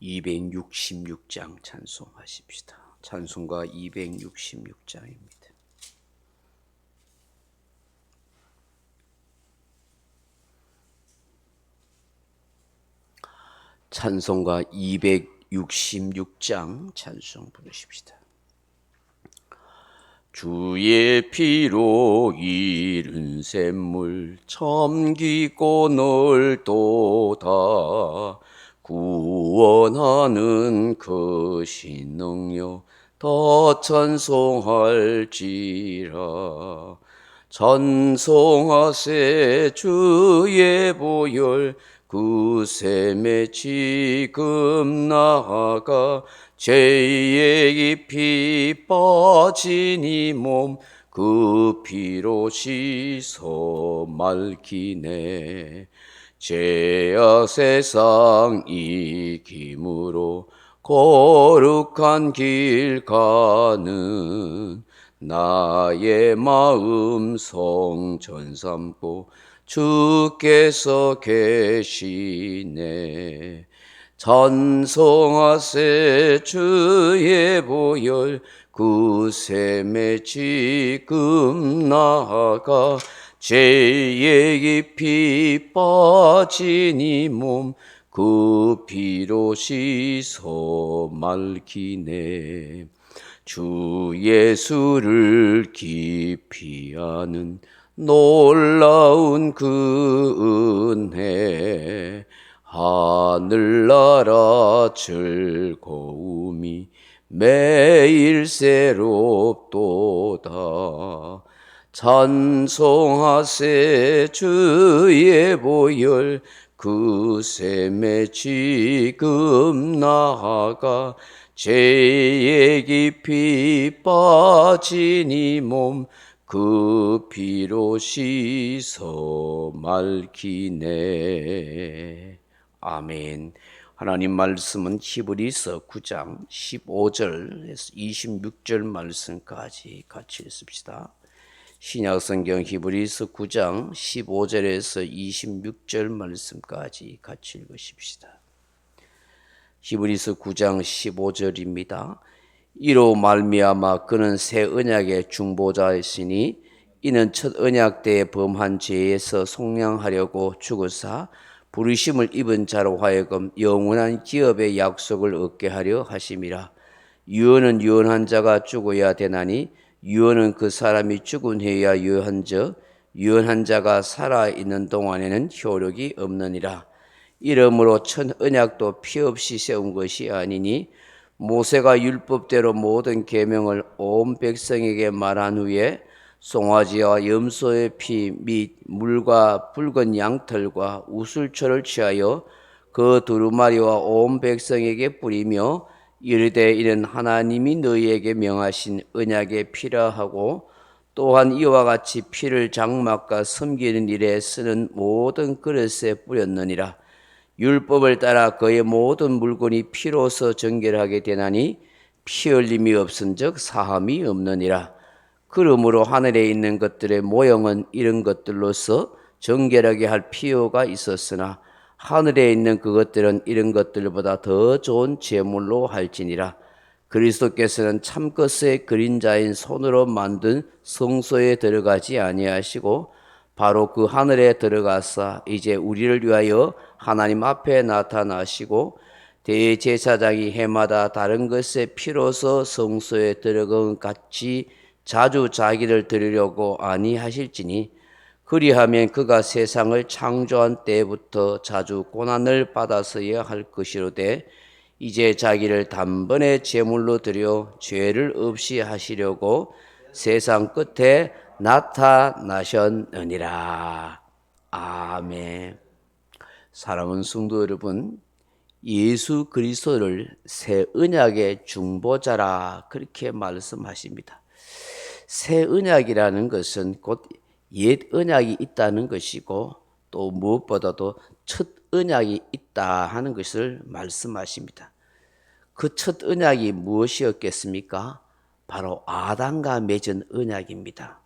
266장 찬송하십시다. 찬송가 266장입니다. 찬송가 266장 찬송 부르십시다. 주의 피로 이른 샘물 참기고 넓도다. 구원하는 그 신능력 더 찬송할지라. 찬송하세 주의 보혈 그 샘에 지금 나아가 죄의 깊이 빠진 이 몸 그 피로 씻어 맑히네. 죄악 세상 이김으로 거룩한 길 가는 나의 마음 성전 삼고 주께서 계시네. 찬송하세 주의 보혈 그 샘에 지금 나아가 죄의 깊이 빠진 이 몸 그 피로 씻어 맑히네. 주 예수를 깊이 아는 놀라운 그 은혜 하늘나라 즐거움이 매일 새롭도다. 찬송하세 주의 보혈 그 샘에 지금 나아가 죄의 깊이 빠진 이 몸 그 피로 씻어 맑히네. 아멘. 하나님 말씀은 히브리서 9장 15절에서 26절 말씀까지 같이 읽습시다. 신약성경 히브리서 9장 15절에서 26절 말씀까지 같이 읽으십시다. 히브리서 9장 15절입니다. 이로 말미암아 그는 새 언약의 중보자이시니 이는 첫 언약 때에 범한 죄에서 속량하려고 죽으사 부르심을 입은 자로 하여금 영원한 기업의 약속을 얻게 하려 하심이라. 유언은 유언한 자가 죽어야 되나니 유언은 그 사람이 죽은 후에야 유언한즉 유언한 자가 살아있는 동안에는 효력이 없느니라. 이러므로 첫 언약도 피 없이 세운 것이 아니니 모세가 율법대로 모든 계명을 온 백성에게 말한 후에 송아지와 염소의 피 및 물과 붉은 양털과 우슬초를 취하여 그 두루마리와 온 백성에게 뿌리며 이르되 이는 하나님이 너희에게 명하신 언약의 피라 하고 또한 이와 같이 피를 장막과 섬기는 일에 쓰는 모든 그릇에 뿌렸느니라. 율법을 따라 그의 모든 물건이 피로서 정결하게 되나니 피 흘림이 없은즉 사함이 없느니라. 그러므로 하늘에 있는 것들의 모형은 이런 것들로서 정결하게 할 필요가 있었으나 하늘에 있는 그것들은 이런 것들보다 더 좋은 제물로 할지니라. 그리스도께서는 참것의 그림자인 손으로 만든 성소에 들어가지 아니하시고 바로 그 하늘에 들어가사 이제 우리를 위하여 하나님 앞에 나타나시고 대제사장이 해마다 다른 것의 피로서 성소에 들어간 같이 자주 자기를 드리려고 아니하실지니 그리하면 그가 세상을 창조한 때부터 자주 고난을 받았어야 할 것이로되 이제 자기를 단번에 제물로 드려 죄를 없이 하시려고 세상 끝에 나타나셨느니라. 아멘. 사랑하는 성도 여러분, 예수 그리스도를 새 언약의 중보자라 그렇게 말씀하십니다. 새 언약이라는 것은 곧 옛 언약이 있다는 것이고 또 무엇보다도 첫 언약이 있다 하는 것을 말씀하십니다. 그 첫 언약이 무엇이었겠습니까? 바로 아담과 맺은 언약입니다.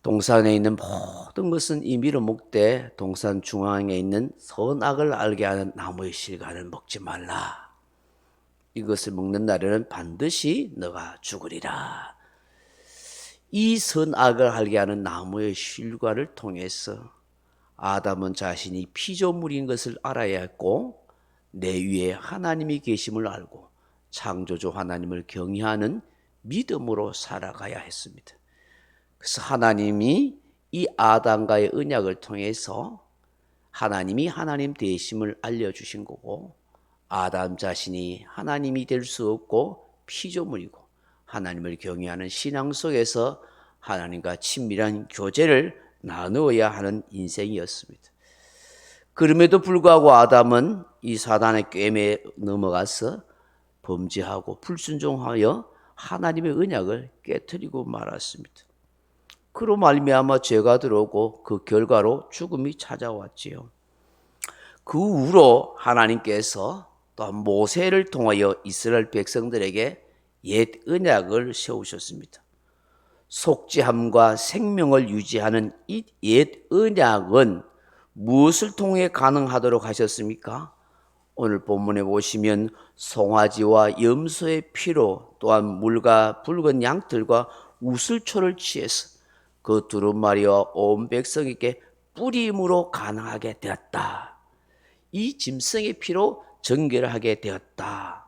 동산에 있는 모든 것은 임의로 먹되 동산 중앙에 있는 선악을 알게 하는 나무의 실과를 먹지 말라. 이것을 먹는 날에는 반드시 너가 죽으리라. 이 선악을 알게 하는 나무의 실과를 통해서 아담은 자신이 피조물인 것을 알아야 했고 내 위에 하나님이 계심을 알고 창조주 하나님을 경외하는 믿음으로 살아가야 했습니다. 그래서 하나님이 이 아담과의 언약을 통해서 하나님이 하나님 되심을 알려주신 거고 아담 자신이 하나님이 될 수 없고 피조물이고 하나님을 경외하는 신앙 속에서 하나님과 친밀한 교제를 나누어야 하는 인생이었습니다. 그럼에도 불구하고 아담은 이 사단의 꾀에 넘어가서 범죄하고 불순종하여 하나님의 언약을 깨뜨리고 말았습니다. 그로 말미암아 죄가 들어오고 그 결과로 죽음이 찾아왔지요. 그 후로 하나님께서 또 모세를 통하여 이스라엘 백성들에게 옛 언약을 세우셨습니다. 속죄함과 생명을 유지하는 이 옛 언약은 무엇을 통해 가능하도록 하셨습니까? 오늘 본문에 보시면 송아지와 염소의 피로 또한 물과 붉은 양털과 우슬초를 취해서 그 두루마리와 온 백성에게 뿌림으로 가능하게 되었다. 이 짐승의 피로 정결을 하게 되었다.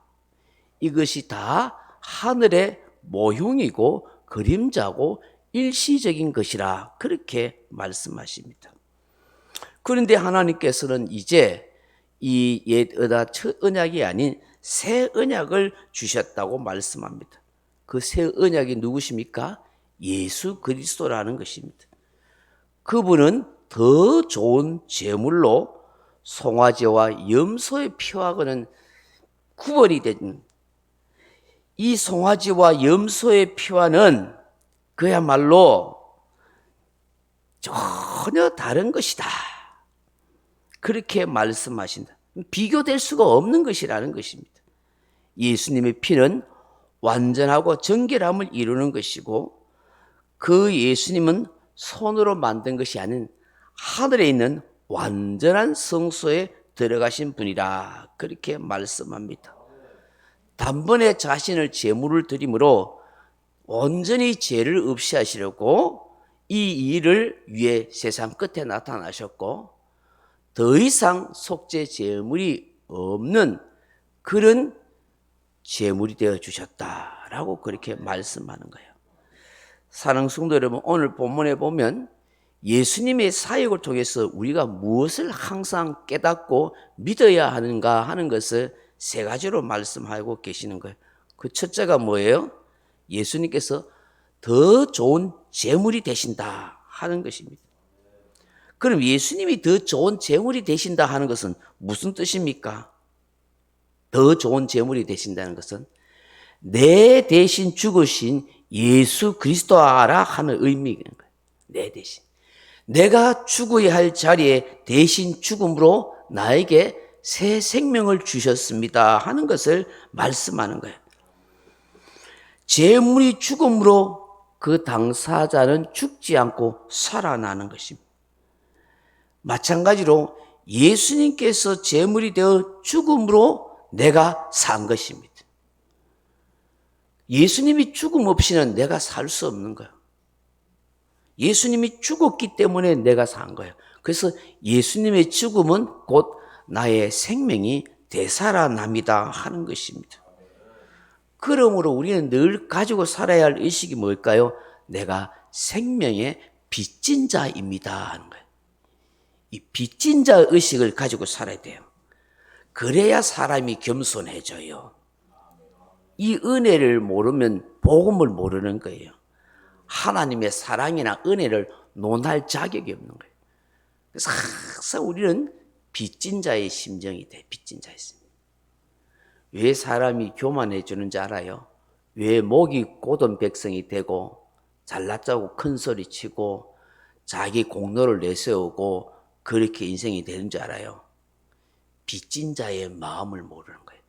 이것이 다 하늘의 모형이고 그림자고 일시적인 것이라 그렇게 말씀하십니다. 그런데 하나님께서는 이제 이 옛 언약이 아닌 새 언약을 주셨다고 말씀합니다. 그 새 언약이 누구십니까? 예수 그리스도라는 것입니다. 그분은 더 좋은 제물로 송아지와 염소의 피하고는 구별이 된 이 송아지와 염소의 피와는 그야말로 전혀 다른 것이다. 그렇게 말씀하신다. 비교될 수가 없는 것이라는 것입니다. 예수님의 피는 완전하고 정결함을 이루는 것이고 그 예수님은 손으로 만든 것이 아닌 하늘에 있는 완전한 성소에 들어가신 분이라 그렇게 말씀합니다. 단번에 자신을 제물을 드림으로 온전히 죄를 없이 하시려고 이 일을 위해 세상 끝에 나타나셨고 더 이상 속죄 제물이 없는 그런 제물이 되어 주셨다라고 그렇게 말씀하는 거예요. 사랑하는 성도 여러분, 오늘 본문에 보면 예수님의 사역을 통해서 우리가 무엇을 항상 깨닫고 믿어야 하는가 하는 것을 세 가지로 말씀하고 계시는 거예요. 그 첫째가 뭐예요? 예수님께서 더 좋은 제물이 되신다 하는 것입니다. 그럼 예수님이 더 좋은 제물이 되신다 하는 것은 무슨 뜻입니까? 더 좋은 제물이 되신다는 것은 내 대신 죽으신 예수 그리스도라 하는 의미인 거예요. 내 대신. 내가 죽어야 할 자리에 대신 죽음으로 나에게 새 생명을 주셨습니다 하는 것을 말씀하는 거예요. 제물이 죽음으로 그 당사자는 죽지 않고 살아나는 것입니다. 마찬가지로 예수님께서 제물이 되어 죽음으로 내가 산 것입니다. 예수님이 죽음 없이는 내가 살 수 없는 거예요. 예수님이 죽었기 때문에 내가 산 거예요. 그래서 예수님의 죽음은 곧 나의 생명이 되살아납니다 하는 것입니다. 그러므로 우리는 늘 가지고 살아야 할 의식이 뭘까요? 내가 생명의 빚진 자입니다 하는 거예요. 이 빚진 자 의식을 가지고 살아야 돼요. 그래야 사람이 겸손해져요. 이 은혜를 모르면 복음을 모르는 거예요. 하나님의 사랑이나 은혜를 논할 자격이 없는 거예요. 그래서 항상 우리는 빚진 자의 심정이 돼. 빚진 자의 심정. 왜 사람이 교만해지는지 알아요? 왜 목이 곧은 백성이 되고 잘났다고 큰 소리 치고 자기 공로를 내세우고 그렇게 인생이 되는 줄 알아요? 빚진 자의 마음을 모르는 거예요.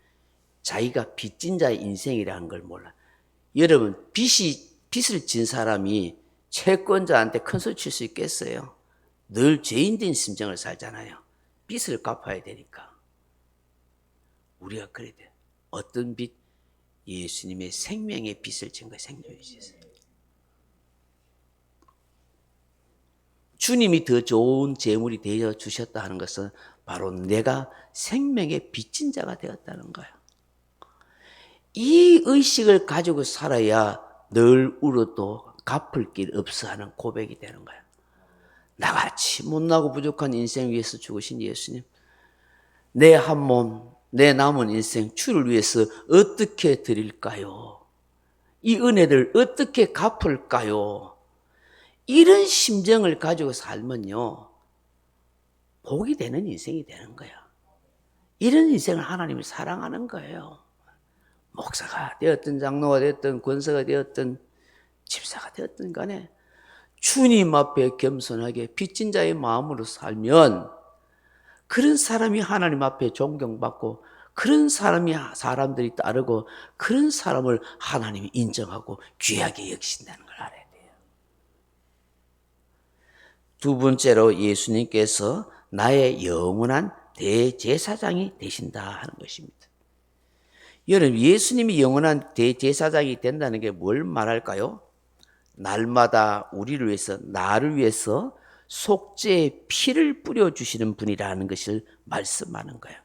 자기가 빚진 자의 인생이라는 걸 몰라. 여러분, 빚을 진 사람이 채권자한테 큰 소리 칠 수 있겠어요? 늘 죄인된 심정을 살잖아요. 빚을 갚아야 되니까. 우리가 그래야 돼. 어떤 빚? 예수님의 생명의 빚을 진 거예요. 생명의 빚을. 주님이 더 좋은 재물이 되어 주셨다 하는 것은 바로 내가 생명의 빚진 자가 되었다는 거예요. 이 의식을 가지고 살아야 늘 울어도 갚을 길 없어 하는 고백이 되는 거예요. 나같이 못나고 부족한 인생 위해서 죽으신 예수님, 내 한 몸, 내 남은 인생 주를 위해서 어떻게 드릴까요? 이 은혜를 어떻게 갚을까요? 이런 심정을 가지고 살면요, 복이 되는 인생이 되는 거야. 이런 인생을 하나님이 사랑하는 거예요. 목사가 되었든 장로가 되었든 권사가 되었든 집사가 되었든 간에 주님 앞에 겸손하게 빚진 자의 마음으로 살면 그런 사람이 하나님 앞에 존경받고 그런 사람들이 따르고 그런 사람을 하나님이 인정하고 귀하게 여기신다는 걸 알아야 돼요. 두 번째로 예수님께서 나의 영원한 대제사장이 되신다 하는 것입니다. 여러분, 예수님이 영원한 대제사장이 된다는 게 뭘 말할까요? 날마다 우리를 위해서, 나를 위해서 속죄의 피를 뿌려주시는 분이라는 것을 말씀하는 거예요.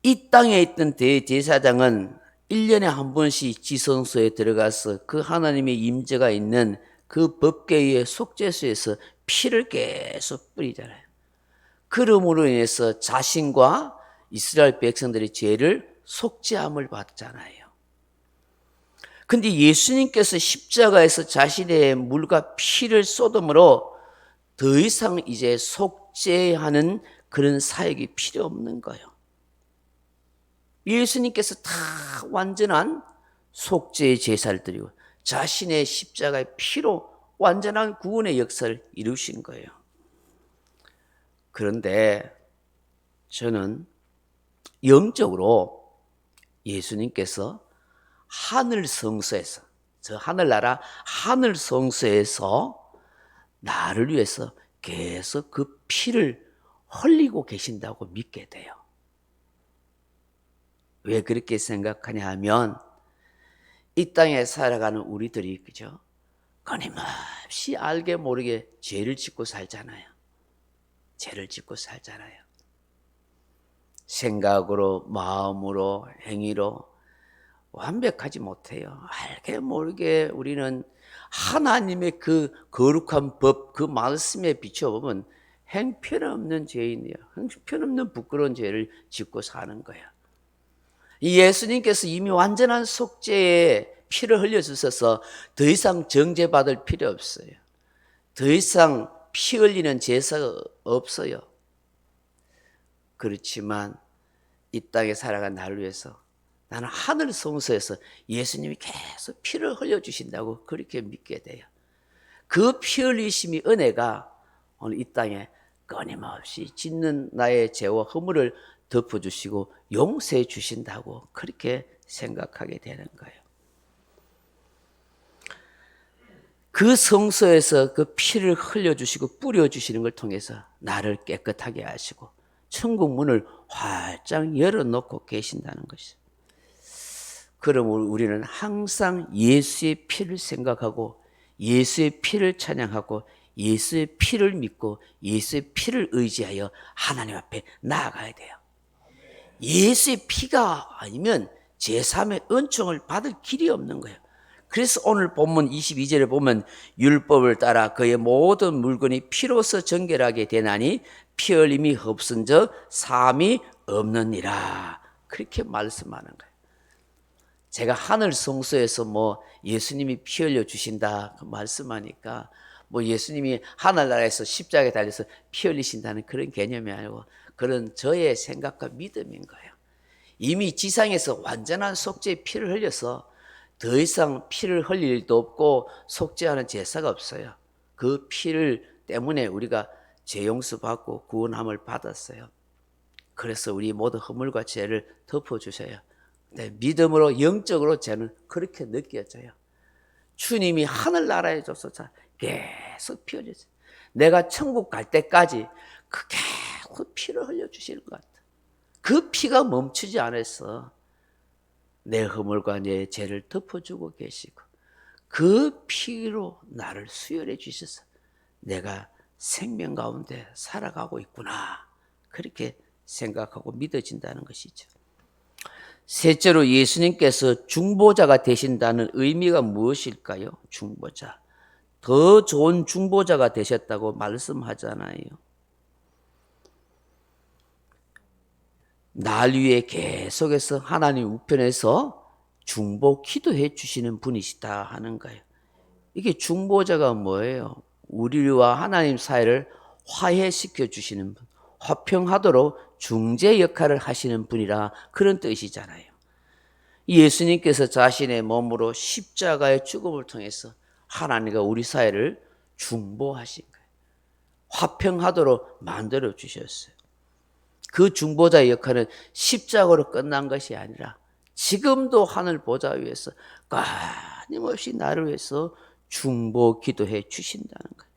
이 땅에 있던 대제사장은 1년에 한 번씩 지성소에 들어가서 그 하나님의 임재가 있는 그 법궤의 속죄소에서 피를 계속 뿌리잖아요. 그러므로 인해서 자신과 이스라엘 백성들의 죄를 속죄함을 받잖아요. 근데 예수님께서 십자가에서 자신의 물과 피를 쏟음으로 더 이상 이제 속죄하는 그런 사역이 필요 없는 거예요. 예수님께서 다 완전한 속죄의 제사를 드리고 자신의 십자가의 피로 완전한 구원의 역사를 이루신 거예요. 그런데 저는 영적으로 예수님께서 하늘 성소에서, 저 하늘나라 하늘 성소에서 나를 위해서 계속 그 피를 흘리고 계신다고 믿게 돼요. 왜 그렇게 생각하냐 하면 이 땅에 살아가는 우리들이 그죠? 끊임없이 알게 모르게 죄를 짓고 살잖아요. 죄를 짓고 살잖아요. 생각으로, 마음으로, 행위로 완벽하지 못해요. 알게 모르게 우리는 하나님의 그 거룩한 법, 그 말씀에 비춰보면 형편없는 죄인이에요. 형편없는 부끄러운 죄를 짓고 사는 거예요. 예수님께서 이미 완전한 속죄의 피를 흘려주셔서 더 이상 정죄받을 필요 없어요. 더 이상 피 흘리는 제사가 없어요. 그렇지만 이 땅에 살아간 나를 위해서 나는 하늘 성소에서 예수님이 계속 피를 흘려주신다고 그렇게 믿게 돼요. 그 피 흘리심이 은혜가 오늘 이 땅에 끊임없이 짓는 나의 죄와 허물을 덮어주시고 용서해 주신다고 그렇게 생각하게 되는 거예요. 그 성소에서 그 피를 흘려주시고 뿌려주시는 걸 통해서 나를 깨끗하게 하시고 천국 문을 활짝 열어놓고 계신다는 것이죠. 그러므로 우리는 항상 예수의 피를 생각하고 예수의 피를 찬양하고 예수의 피를 믿고 예수의 피를 의지하여 하나님 앞에 나아가야 돼요. 예수의 피가 아니면 제3의 은총을 받을 길이 없는 거예요. 그래서 오늘 본문 22절에 보면 율법을 따라 그의 모든 물건이 피로서 정결하게 되나니 피 흘림이 없은즉 사함이 없느니라. 그렇게 말씀하는 거예요. 제가 하늘 성소에서 뭐 예수님이 피 흘려 주신다 말씀하니까 뭐 예수님이 하늘나라에서 십자가에 달려서 피 흘리신다는 그런 개념이 아니고 그런 저의 생각과 믿음인 거예요. 이미 지상에서 완전한 속죄의 피를 흘려서 더 이상 피를 흘릴 일도 없고 속죄하는 제사가 없어요. 그 피를 때문에 우리가 죄 용서받고 구원함을 받았어요. 그래서 우리 모두 허물과 죄를 덮어주셔요. 네, 믿음으로 영적으로 저는 그렇게 느껴져요. 주님이 하늘나라에 줘서 계속 피워주세요. 내가 천국 갈 때까지 그 계속 피를 흘려주시는 것 같아. 그 피가 멈추지 않았어. 내 허물과 내 죄를 덮어주고 계시고 그 피로 나를 수혈해 주셔서 내가 생명 가운데 살아가고 있구나, 그렇게 생각하고 믿어진다는 것이죠. 셋째로, 예수님께서 중보자가 되신다는 의미가 무엇일까요? 중보자. 더 좋은 중보자가 되셨다고 말씀하잖아요. 날 위해 계속해서 하나님 우편에서 중보 기도해 주시는 분이시다 하는 거예요. 이게 중보자가 뭐예요? 우리와 하나님 사이를 화해시켜 주시는 분, 화평하도록 중재 역할을 하시는 분이라, 그런 뜻이잖아요. 예수님께서 자신의 몸으로 십자가의 죽음을 통해서 하나님과 우리 사이를 중보하신 거예요. 화평하도록 만들어 주셨어요. 그 중보자의 역할은 십자가로 끝난 것이 아니라 지금도 하늘 보좌 위에서 끊임없이 나를 위해서 중보 기도해 주신다는 거예요.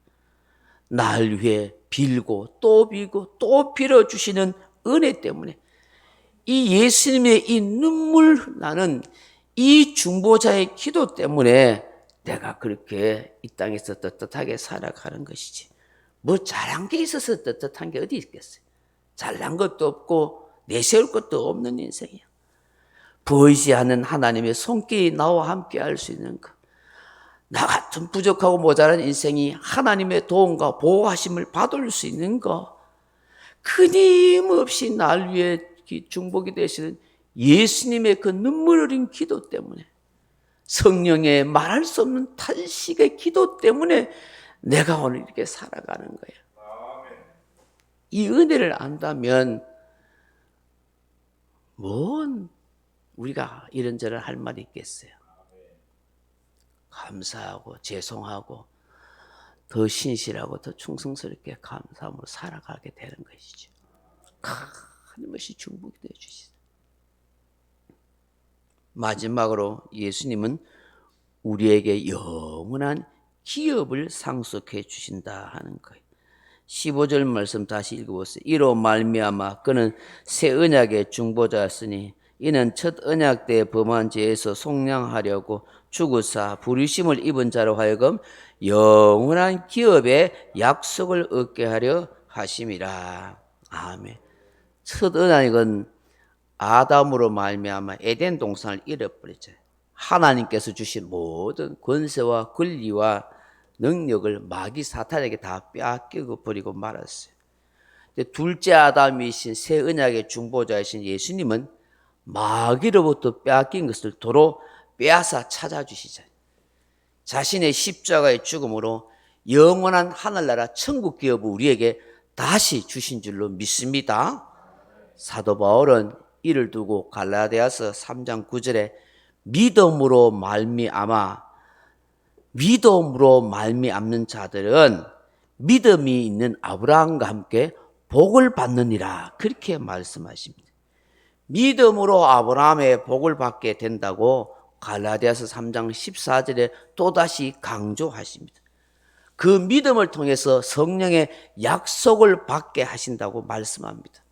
날 위해 빌고 또 빌고 또 빌어주시는 은혜 때문에, 이 예수님의 이 눈물 나는 이 중보자의 기도 때문에 내가 그렇게 이 땅에서 떳떳하게 살아가는 것이지, 뭐 잘한 게 있어서 떳떳한 게 어디 있겠어요. 잘난 것도 없고 내세울 것도 없는 인생이야. 보이지 않는 하나님의 손길이 나와 함께 할 수 있는 것, 나 같은 부족하고 모자란 인생이 하나님의 도움과 보호하심을 받을 수 있는 것, 끊임없이 날 위해 중보기 되시는 예수님의 그 눈물 흘린 기도 때문에, 성령의 말할 수 없는 탄식의 기도 때문에 내가 오늘 이렇게 살아가는 거예요. 이 은혜를 안다면 뭔 우리가 이런저런 할 말이 있겠어요. 감사하고 죄송하고 더 신실하고 더 충성스럽게 감사함으로 살아가게 되는 것이죠. 끊임없이 중보기도 해주시죠. 마지막으로 예수님은 우리에게 영원한 기업을 상속해 주신다 하는 거예요. 15절 말씀 다시 읽어보세요. 이로 말미암아 그는 새 언약의 중보자였으니 이는 첫 언약 때 범한 죄에서 속량하려고 죽으사 부르심을 입은 자로 하여금 영원한 기업의 약속을 얻게 하려 하심이라. 아멘. 첫 언약은 아담으로 말미암아 에덴 동산을 잃어버렸죠. 하나님께서 주신 모든 권세와 권리와 능력을 마귀 사탄에게 다 빼앗기고 버리고 말았어요. 둘째 아담이신 새 언약의 중보자이신 예수님은 마귀로부터 빼앗긴 것을 도로 빼앗아 찾아주시잖아요. 자신의 십자가의 죽음으로 영원한 하늘나라 천국 기업을 우리에게 다시 주신 줄로 믿습니다. 사도 바울은 이를 두고 갈라디아서 3장 9절에 믿음으로 말미암는 자들은 믿음이 있는 아브라함과 함께 복을 받느니라, 그렇게 말씀하십니다. 믿음으로 아브라함의 복을 받게 된다고 갈라디아서 3장 14절에 또다시 강조하십니다. 그 믿음을 통해서 성령의 약속을 받게 하신다고 말씀합니다.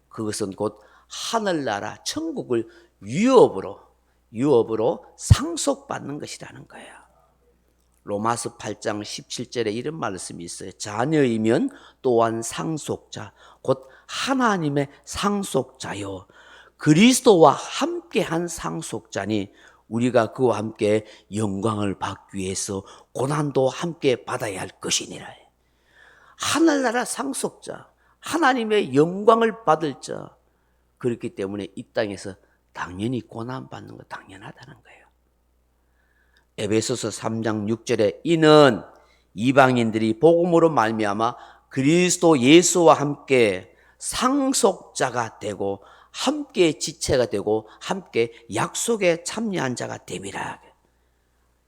그것은 곧 하늘나라 천국을 유업으로 상속받는 것이라는 거예요. 로마서 8장 17절에 이런 말씀이 있어요. 자녀이면 또한 상속자, 곧 하나님의 상속자요 그리스도와 함께한 상속자니 우리가 그와 함께 영광을 받기 위해서 고난도 함께 받아야 할 것이니라. 하늘나라 상속자, 하나님의 영광을 받을 자, 그렇기 때문에 이 땅에서 당연히 고난받는 거 당연하다는 거예요. 에베소서 3장 6절에 이는 이방인들이 복음으로 말미암아 그리스도 예수와 함께 상속자가 되고 함께 지체가 되고 함께 약속에 참여한 자가 됨이라.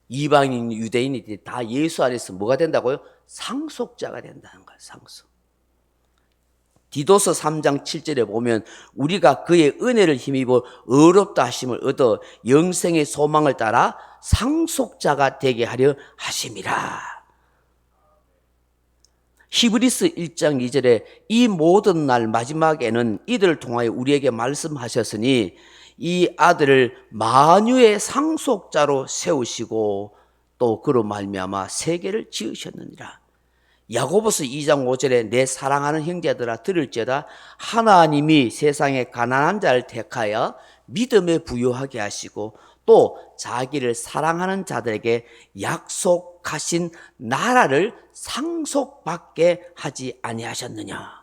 이방인 유대인들이 다 예수 안에서 뭐가 된다고요? 상속자가 된다는 거예요. 상속. 디도서 3장 7절에 보면 우리가 그의 은혜를 힘입어 의롭다 하심을 얻어 영생의 소망을 따라 상속자가 되게 하려 하심이라. 히브리서 1장 2절에 이 모든 날 마지막에는 이들을 통하여 우리에게 말씀하셨으니 이 아들을 만유의 상속자로 세우시고 또 그로 말미암아 세계를 지으셨느니라. 야고보서 2장 5절에 내 사랑하는 형제들아 들을지어다 하나님이 세상에 가난한 자를 택하여 믿음에 부유하게 하시고 또 자기를 사랑하는 자들에게 약속하신 나라를 상속받게 하지 아니하셨느냐.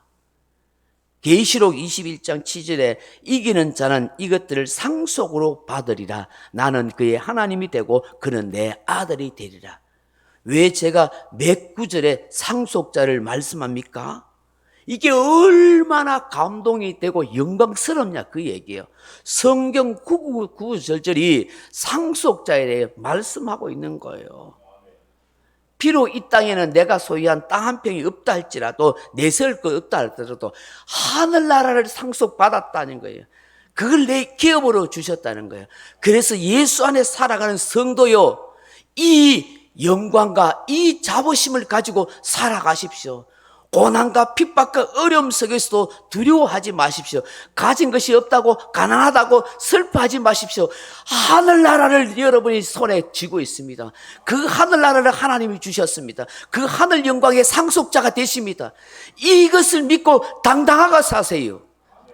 계시록 21장 7절에 이기는 자는 이것들을 상속으로 받으리라. 나는 그의 하나님이 되고 그는 내 아들이 되리라. 왜 제가 몇 구절에 상속자를 말씀합니까? 이게 얼마나 감동이 되고 영광스럽냐 그 얘기예요. 성경 9절절이 상속자에 대해 말씀하고 있는 거예요. 비록 이 땅에는 내가 소유한 땅 한 평이 없다 할지라도 내세울 것 없다 할지라도 하늘나라를 상속받았다는 거예요. 그걸 내 기업으로 주셨다는 거예요. 그래서 예수 안에 살아가는 성도요, 이 영광과 이 자부심을 가지고 살아가십시오. 고난과 핍박과 어려움 속에서도 두려워하지 마십시오. 가진 것이 없다고 가난하다고 슬퍼하지 마십시오. 하늘나라를 여러분이 손에 쥐고 있습니다. 그 하늘나라를 하나님이 주셨습니다. 그 하늘 영광의 상속자가 되십니다. 이것을 믿고 당당하게 사세요.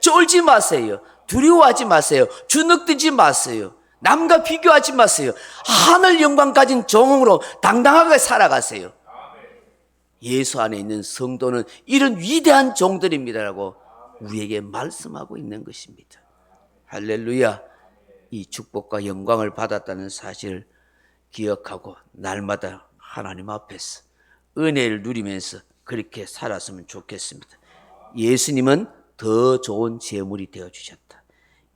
쫄지 마세요. 두려워하지 마세요. 주눅들지 마세요. 남과 비교하지 마세요. 하늘 영광 가진 종으로 당당하게 살아가세요. 예수 안에 있는 성도는 이런 위대한 종들입니다라고 우리에게 말씀하고 있는 것입니다. 할렐루야. 이 축복과 영광을 받았다는 사실을 기억하고 날마다 하나님 앞에서 은혜를 누리면서 그렇게 살았으면 좋겠습니다. 예수님은 더 좋은 제물이 되어주셨다.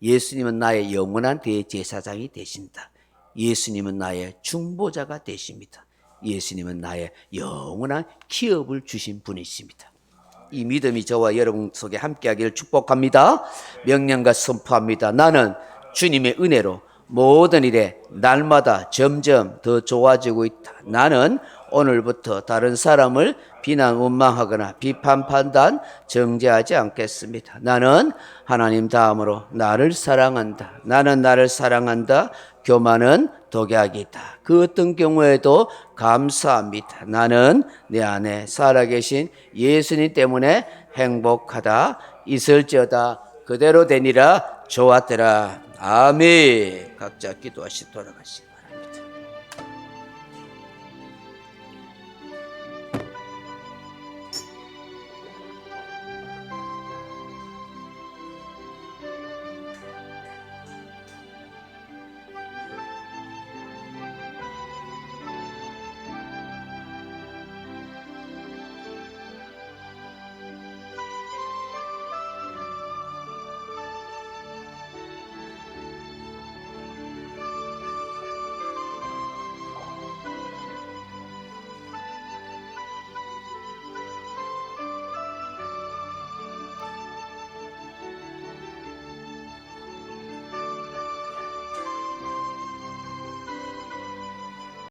예수님은 나의 영원한 대제사장이 되신다. 예수님은 나의 중보자가 되십니다. 예수님은 나의 영원한 기업을 주신 분이십니다. 이 믿음이 저와 여러분 속에 함께하기를 축복합니다. 명령과 선포합니다. 나는 주님의 은혜로 모든 일에 날마다 점점 더 좋아지고 있다. 나는 오늘부터 다른 사람을 비난, 원망하거나 비판, 판단, 정죄하지 않겠습니다. 나는 하나님 다음으로 나를 사랑한다. 나는 나를 사랑한다. 교만은 독약이다. 그 어떤 경우에도 감사합니다. 나는 내 안에 살아계신 예수님 때문에 행복하다. 있을지어다 그대로 되니라. 좋았더라. 아멘. 각자 기도하시 돌아가시기 바랍니다.